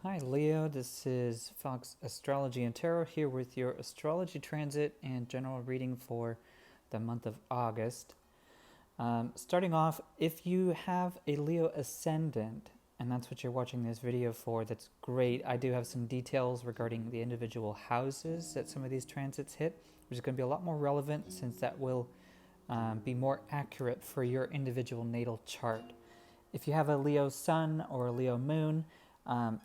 Hi Leo, this is Fox Astrology and Tarot here with your astrology transit and general reading for the month of August. Starting off, if you have a Leo Ascendant, and that's what you're watching this video for, that's great. I do have some details regarding the individual houses that some of these transits hit, which is going to be a lot more relevant since that will be more accurate for your individual natal chart. If you have a Leo Sun or a Leo Moon,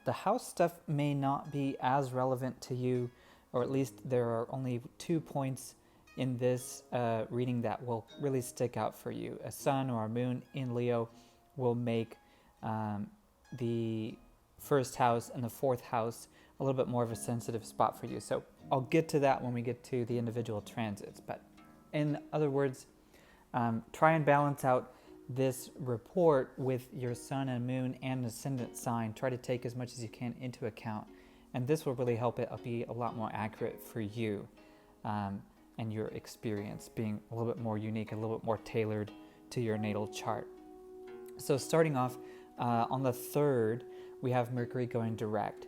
the house stuff may not be as relevant to you, or at least there are only 2 points in this reading that will really stick out for you. A sun or a moon in Leo will make the first house and the fourth house a little bit more of a sensitive spot for you. So I'll get to that when we get to the individual transits. But in other words, try and balance out this report with your sun and moon and ascendant sign. Try to take as much as you can into account, and this will really help it be a lot more accurate for you and your experience being a little bit more unique, a little bit more tailored to your natal chart. So starting off on the 3rd, we have Mercury going direct.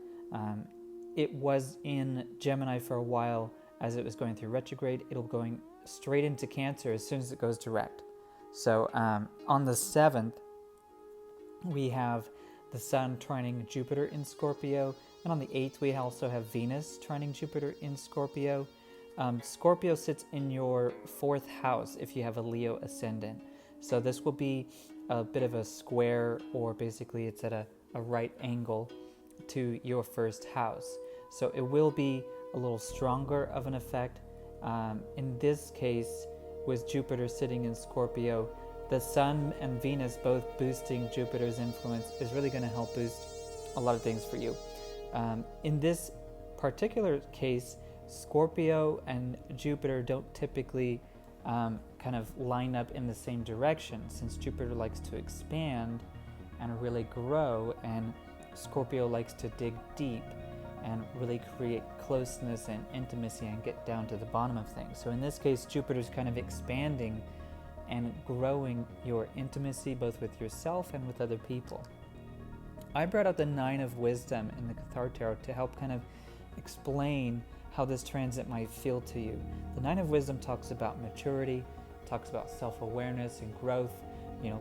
It was in Gemini for a while as it was going through retrograde. It'll be going straight into Cancer as soon as it goes direct. So on the 7th, we have the Sun trining Jupiter in Scorpio, and on the 8th, we also have Venus trining Jupiter in Scorpio. Scorpio sits in your 4th house if you have a Leo Ascendant. So this will be a bit of a square, or basically it's at a right angle to your 1st house. So it will be a little stronger of an effect. In this case, with Jupiter sitting in Scorpio, the Sun and Venus both boosting Jupiter's influence is really going to help boost a lot of things for you. In this particular case, Scorpio and Jupiter don't typically kind of line up in the same direction, since Jupiter likes to expand and really grow, and Scorpio likes to dig deep and really create closeness and intimacy and get down to the bottom of things. So in this case, Jupiter's kind of expanding and growing your intimacy both with yourself and with other people. I brought out the 9 of Wisdom in the Cathar Tarot to help kind of explain how this transit might feel to you. The 9 of Wisdom talks about maturity, talks about self-awareness and growth,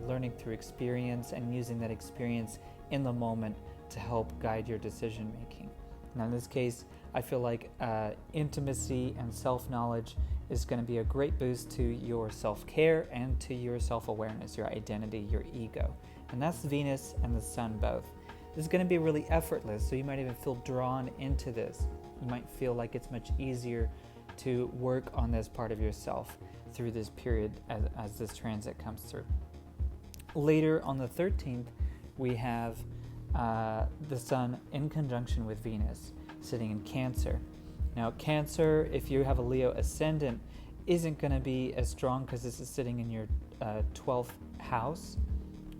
learning through experience and using that experience in the moment to help guide your decision making. Now in this case, I feel like intimacy and self-knowledge is going to be a great boost to your self-care and to your self-awareness, your identity, your ego. And that's Venus and the Sun both. This is going to be really effortless, so you might even feel drawn into this. You might feel like it's much easier to work on this part of yourself through this period as this transit comes through. Later on the 13th, we have the Sun in conjunction with Venus sitting in Cancer. Now Cancer, if you have a Leo Ascendant, isn't going to be as strong because this is sitting in your 12th house.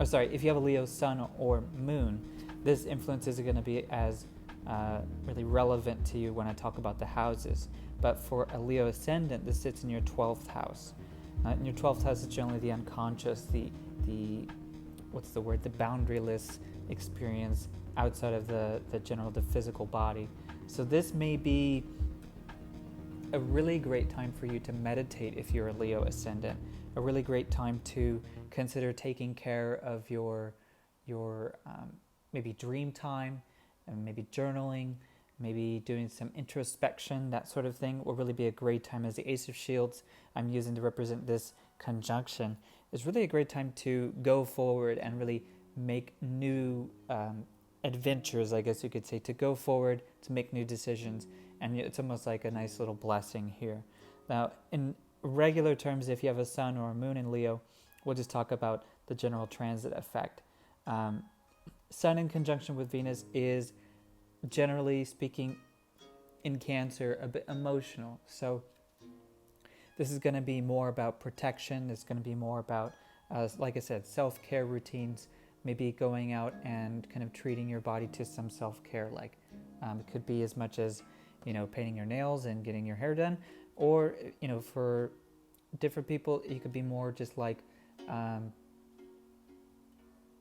If you have a Leo Sun or Moon, this influence isn't going to be as really relevant to you when I talk about the houses. But for a Leo Ascendant, this sits in your 12th house. In your 12th house is generally the unconscious, the boundaryless experience outside of the physical body. So this may be a really great time for you to meditate if you're a Leo Ascendant, a really great time to consider taking care of your maybe dream time, and maybe journaling, maybe doing some introspection. That sort of thing will really be a great time. As the Ace of Shields I'm using to represent this conjunction, is really a great time to go forward and really make new adventures, I guess you could say, to go forward, to make new decisions, and it's almost like a nice little blessing here. Now, in regular terms, if you have a Sun or a Moon in Leo, we'll just talk about the general transit effect. Sun in conjunction with Venus is, generally speaking, in Cancer, a bit emotional. So this is going to be more about protection. It's going to be more about, like I said, self-care routines, maybe going out and kind of treating your body to some self-care. Like it could be as much as, painting your nails and getting your hair done. Or, for different people, you could be more just like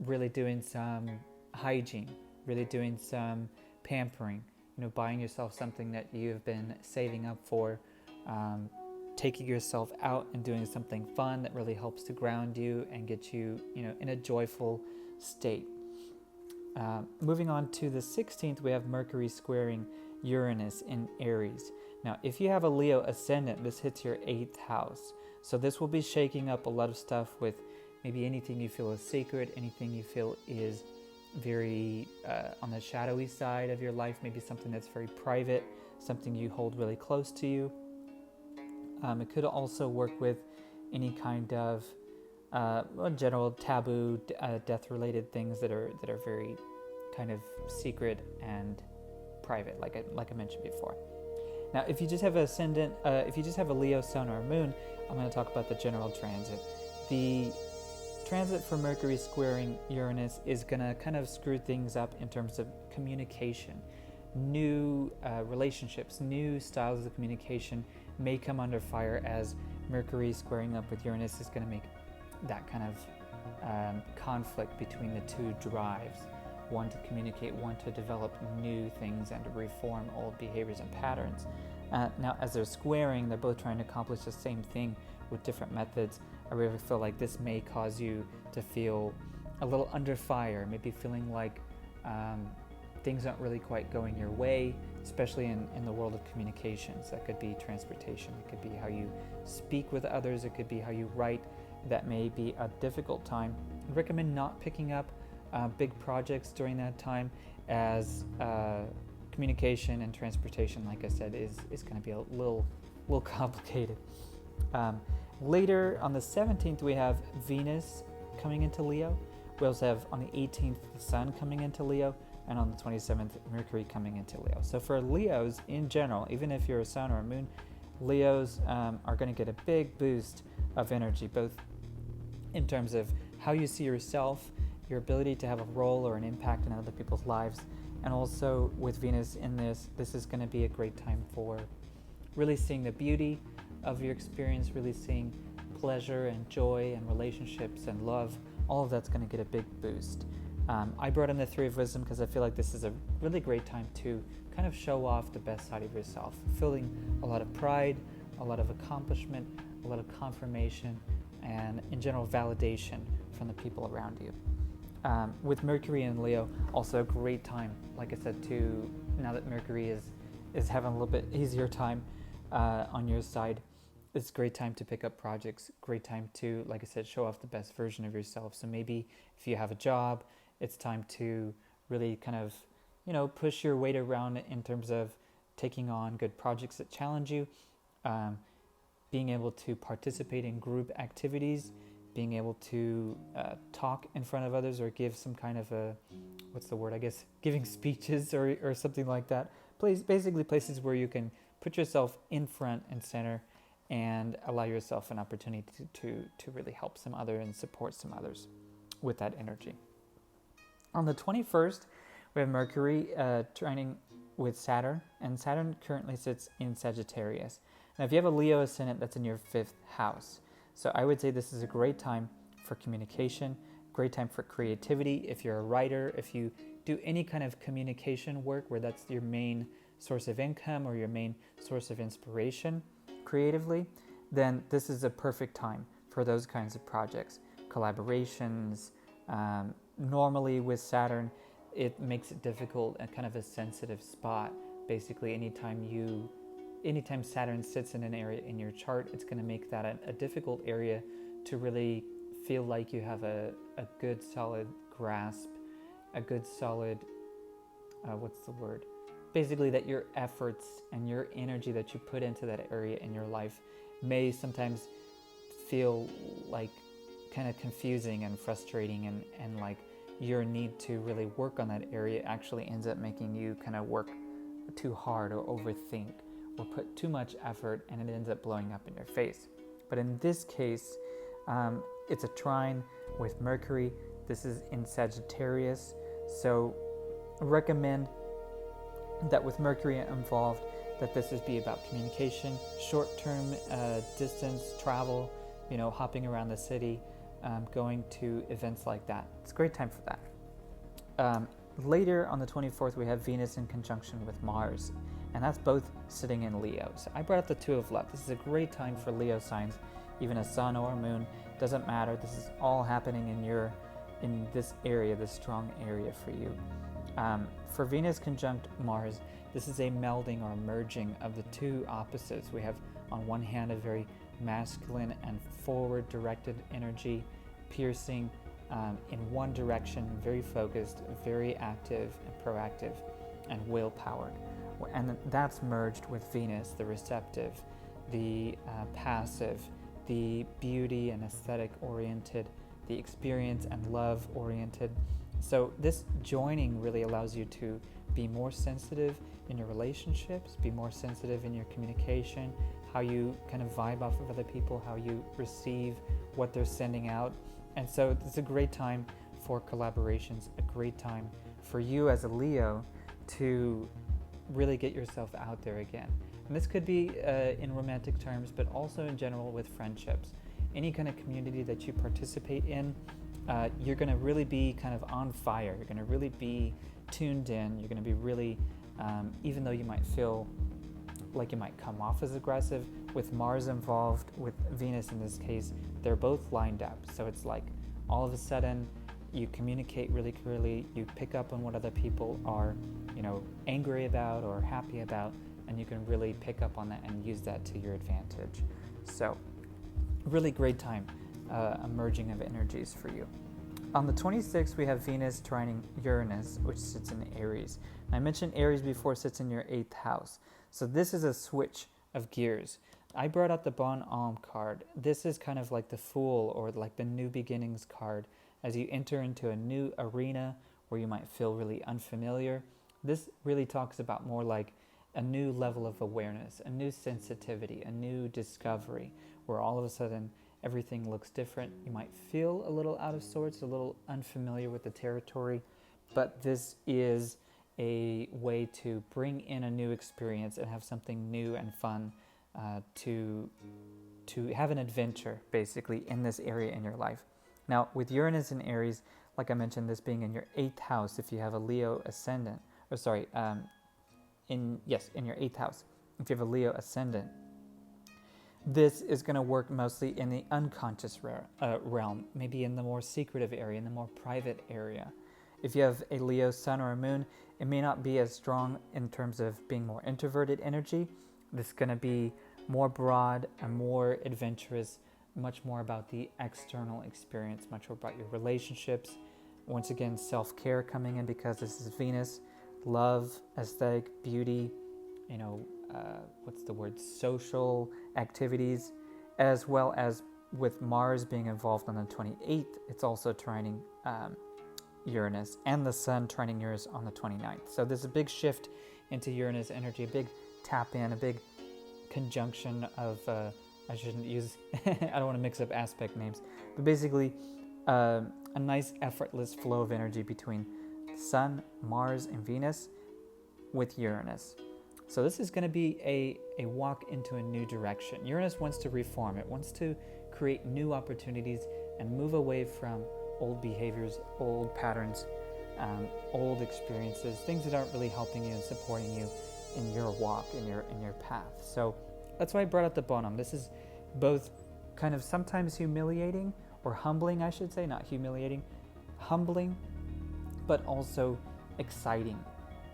really doing some hygiene, really doing some pampering, buying yourself something that you've been saving up for, taking yourself out and doing something fun that really helps to ground you and get you, in a joyful state. Moving on to the 16th, we have Mercury squaring Uranus in Aries. Now, if you have a Leo ascendant, this hits your 8th house. So this will be shaking up a lot of stuff with maybe anything you feel is sacred, anything you feel is very on the shadowy side of your life, maybe something that's very private, something you hold really close to you. It could also work with any kind of general taboo, death-related things that are very kind of secret and private, like I mentioned before. Now, if you just have if you just have a Leo sun or a moon, I'm going to talk about the general transit. The transit for Mercury squaring Uranus is going to kind of screw things up in terms of communication. New relationships, new styles of communication may come under fire, as Mercury squaring up with Uranus is going to make that kind of conflict between the two drives. One to communicate, one to develop new things and to reform old behaviors and patterns. Now, as they're squaring, they're both trying to accomplish the same thing with different methods. I really feel like this may cause you to feel a little under fire, maybe feeling like things aren't really quite going your way, especially in the world of communications. That could be transportation, it could be how you speak with others, it could be how you write. That may be a difficult time. I recommend not picking up big projects during that time, as communication and transportation, like I said, is going to be a little complicated. Later on the 17th, we have Venus coming into Leo. We also have on the 18th the Sun coming into Leo, and on the 27th Mercury coming into Leo. So for Leos in general, even if you're a Sun or a Moon, Leos are going to get a big boost of energy, both in terms of how you see yourself, your ability to have a role or an impact in other people's lives, and also with Venus in this is going to be a great time for really seeing the beauty of your experience, really seeing pleasure and joy and relationships and love. All of that's going to get a big boost. I brought in the Three of Wisdom because I feel like this is a really great time to kind of show off the best side of yourself, feeling a lot of pride, a lot of accomplishment, a lot of confirmation, and in general validation from the people around you. With Mercury and Leo, also a great time, like I said, to now that Mercury is having a little bit easier time on your side, it's a great time to pick up projects, great time to, like I said, show off the best version of yourself. So maybe if you have a job, it's time to really kind of, push your weight around in terms of taking on good projects that challenge you, being able to participate in group activities, being able to talk in front of others or give some kind of giving speeches or something like that. Basically places where you can put yourself in front and center and allow yourself an opportunity to really help some other and support some others with that energy. On the 21st, we have Mercury trining with Saturn, and Saturn currently sits in Sagittarius. Now, if you have a Leo ascendant, that's in your 5th house. So I would say this is a great time for communication, great time for creativity. If you're a writer, if you do any kind of communication work where that's your main source of income or your main source of inspiration creatively, then this is a perfect time for those kinds of projects, collaborations. Normally with Saturn, it makes it difficult and kind of a sensitive spot. Basically, anytime Saturn sits in an area in your chart, it's going to make that a difficult area to really feel like you have a good solid grasp, a good solid, basically that your efforts and your energy that you put into that area in your life may sometimes feel like kind of confusing and frustrating, and like your need to really work on that area actually ends up making you kind of work too hard or overthink or put too much effort, and it ends up blowing up in your face. But in this case, it's a trine with Mercury. This is in Sagittarius, so I recommend that with Mercury involved, that this is be about communication, short-term distance travel, hopping around the city, going to events like that. It's a great time for that. later on the 24th, we have Venus in conjunction with Mars, and that's both sitting in Leo. So I brought up the Two of Love. This is a great time for Leo signs, even a sun or a moon, doesn't matter. This is all happening in this area, this strong area for you. For Venus conjunct Mars, this is a melding or merging of the two opposites. We have on one hand a very masculine and forward directed energy, piercing in one direction, very focused, very active and proactive, and willpower. And that's merged with Venus, the receptive, the passive, the beauty and aesthetic oriented, the experience and love oriented. So this joining really allows you to be more sensitive in your relationships, be more sensitive in your communication, how you kind of vibe off of other people, how you receive what they're sending out. And so it's a great time for collaborations, a great time for you as a Leo to really get yourself out there again. And this could be in romantic terms, but also in general with friendships. Any kind of community that you participate in, you're going to really be kind of on fire. You're going to really be tuned in. You're going to be really, even though you might feel like you might come off as aggressive, with Mars involved, with Venus in this case, they're both lined up. So it's like all of a sudden you communicate really clearly, you pick up on what other people are, angry about or happy about, and you can really pick up on that and use that to your advantage. So really great time, a merging of energies for you. On the 26th, we have Venus trining Uranus, which sits in Aries. And I mentioned Aries before, sits in your 8th house. So this is a switch of gears. I brought out the Bon Homme card. This is kind of like the Fool, or like the New Beginnings card. As you enter into a new arena where you might feel really unfamiliar, this really talks about more like a new level of awareness, a new sensitivity, a new discovery, where all of a sudden everything looks different. You might feel a little out of sorts, a little unfamiliar with the territory, but this is a way to bring in a new experience and have something new and fun, to have an adventure basically in this area in your life. Now with Uranus in Aries, like I mentioned, this being in your 8th house, if you have a Leo ascendant, in your 8th house, if you have a Leo ascendant, this is going to work mostly in the unconscious realm, maybe in the more secretive area, in the more private area. If you have a Leo sun or a moon, it may not be as strong in terms of being more introverted energy. This is going to be more broad and more adventurous, much more about the external experience, much more about your relationships. Once again, self-care coming in because this is Venus, love, aesthetic, beauty, social activities, as well as with Mars being involved on the 28th, it's also trining Uranus, and the Sun trining Uranus on the 29th. So there's a big shift into Uranus energy, a big tap in, a big conjunction of, I shouldn't use, I don't want to mix up aspect names, but basically a nice effortless flow of energy between Sun, Mars, and Venus with Uranus. So this is going to be a walk into a new direction. Uranus wants to reform. It wants to create new opportunities and move away from old behaviors, old patterns, old experiences, things that aren't really helping you and supporting you in your walk, in your path. So that's why I brought up the Bon Homme. This is both kind of sometimes humiliating, or humbling, I should say, not humiliating, humbling, but also exciting.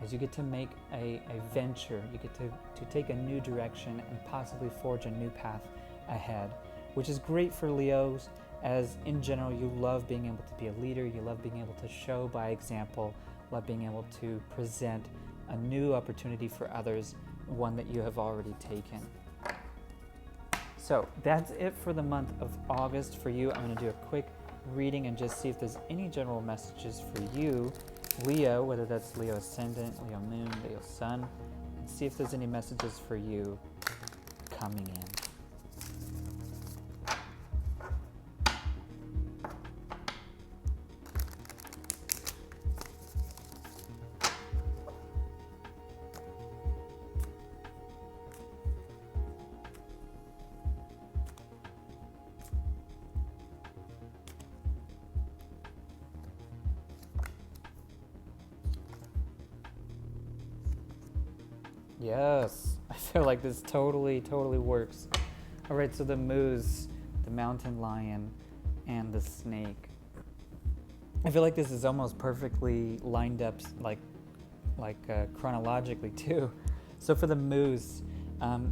As you get to make a venture, you get to take a new direction and possibly forge a new path ahead, which is great for Leos, as in general you love being able to be a leader, you love being able to show by example, love being able to present a new opportunity for others, one that you have already taken. So that's it for the month of August for you. I'm going to do a quick reading and just see if there's any general messages for you, Leo, whether that's Leo Ascendant, Leo Moon, Leo Sun, and see if there's any messages for you coming in. Yes, I feel like this totally works. All right, so the moose, the mountain lion, and the snake. I feel like this is almost perfectly lined up, chronologically too. So for the moose,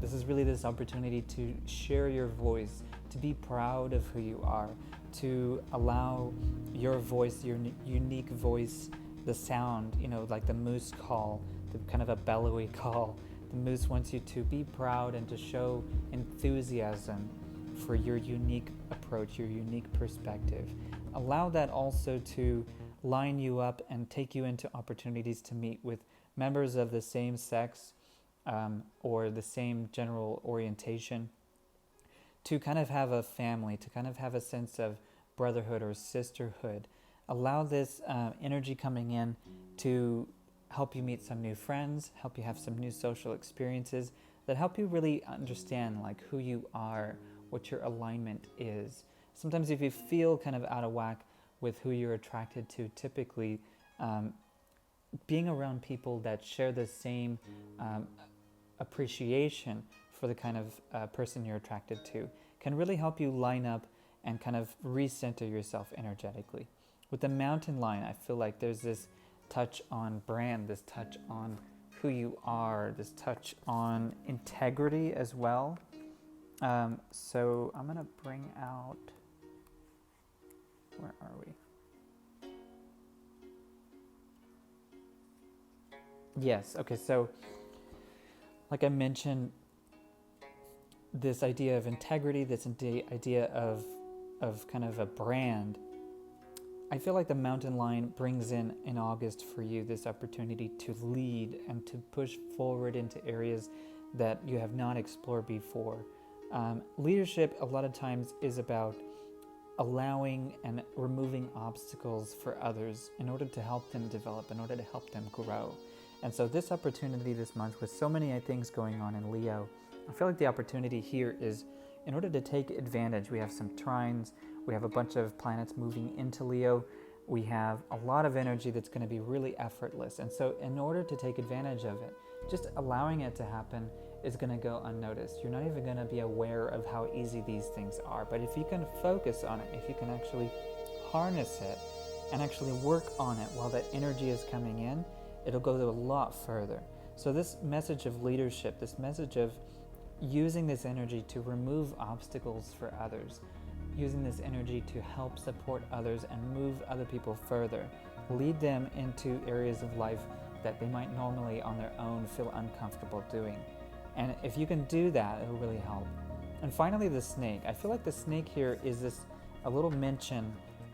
this is really this opportunity to share your voice, to be proud of who you are, to allow your voice, your unique voice, the sound, like the moose call, the kind of a bellowy call. The moose wants you to be proud and to show enthusiasm for your unique approach, your unique perspective. Allow that also to line you up and take you into opportunities to meet with members of the same sex or the same general orientation, to kind of have a family, to kind of have a sense of brotherhood or sisterhood. Allow this energy coming in to help you meet some new friends, help you have some new social experiences that help you really understand like who you are, what your alignment is. Sometimes if you feel kind of out of whack with who you're attracted to, typically being around people that share the same appreciation for the kind of person you're attracted to can really help you line up and kind of recenter yourself energetically. With the mountain lion, I feel like there's this touch on brand, this touch on who you are, this touch on integrity as well. So I'm going to bring out, where are we? Yes, okay, so like I mentioned, this idea of integrity, this idea of kind of a brand, I feel like the mountain lion brings in August for you this opportunity to lead and to push forward into areas that you have not explored before. Leadership a lot of times is about allowing and removing obstacles for others in order to help them develop, in order to help them grow. And so this opportunity this month, with so many things going on in Leo, I feel like the opportunity here is, in order to take advantage, we have some trines, we have a bunch of planets moving into Leo, we have a lot of energy that's going to be really effortless. And so in order to take advantage of it, just allowing it to happen is going to go unnoticed. You're not even going to be aware of how easy these things are. But if you can focus on it, if you can actually harness it and actually work on it while that energy is coming in, it'll go a lot further. So this message of leadership, this message of using this energy to remove obstacles for others, using this energy to help support others and move other people further, lead them into areas of life that they might normally on their own feel uncomfortable doing. And if you can do that, it'll really help. And finally, the snake. I feel like the snake here is a little mention,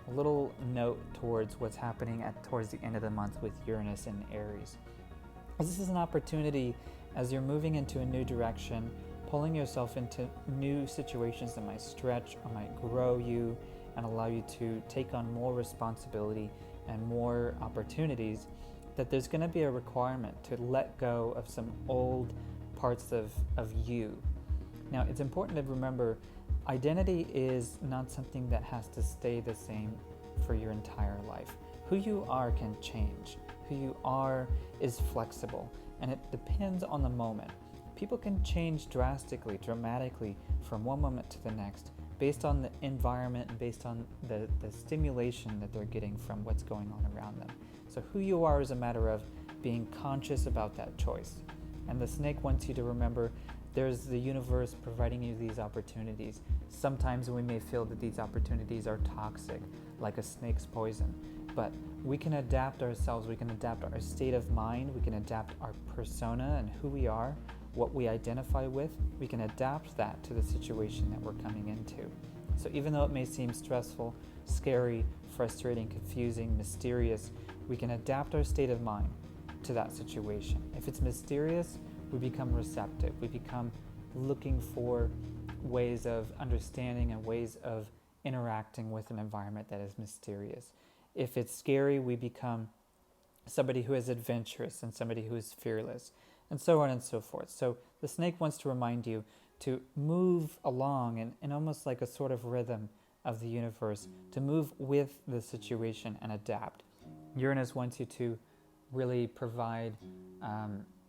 a little note towards what's happening towards the end of the month with Uranus and Aries. This is an opportunity as you're moving into a new direction, pulling yourself into new situations that might stretch or might grow you and allow you to take on more responsibility and more opportunities, that there's going to be a requirement to let go of some old parts of you. Now, it's important to remember, identity is not something that has to stay the same for your entire life. Who you are can change. Who you are is flexible, and it depends on the moment. People can change drastically, dramatically from one moment to the next based on the environment and based on the stimulation that they're getting from what's going on around them. So who you are is a matter of being conscious about that choice. And the snake wants you to remember there's the universe providing you these opportunities. Sometimes we may feel that these opportunities are toxic, like a snake's poison, but we can adapt ourselves, we can adapt our state of mind, we can adapt our persona and who we are, what we identify with, we can adapt that to the situation that we're coming into. So even though it may seem stressful, scary, frustrating, confusing, mysterious, we can adapt our state of mind to that situation. If it's mysterious, we become receptive. We become looking for ways of understanding and ways of interacting with an environment that is mysterious. If it's scary, we become somebody who is adventurous and somebody who is fearless, and so on and so forth. So the snake wants to remind you to move along in almost like a sort of rhythm of the universe, to move with the situation and adapt. Uranus wants you to really provide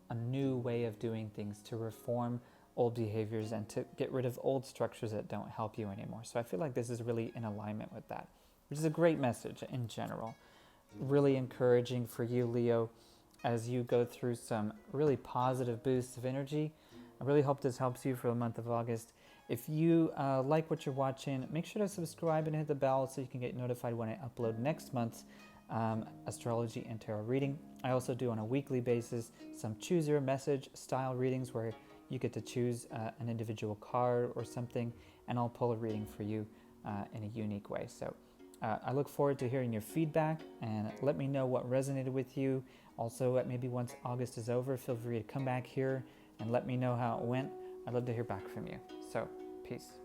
a new way of doing things, to reform old behaviors and to get rid of old structures that don't help you anymore. So I feel like this is really in alignment with that, which is a great message in general. Really encouraging for you, Leo, as you go through some really positive boosts of energy. I really hope this helps you for the month of August. If you like what you're watching, make sure to subscribe and hit the bell so you can get notified when I upload next month's astrology and tarot reading. I also do on a weekly basis some choose your message style readings where you get to choose an individual card or something, and I'll pull a reading for you in a unique way. So I look forward to hearing your feedback, and let me know what resonated with you. Also, maybe once August is over, feel free to come back here and let me know how it went. I'd love to hear back from you. So, peace.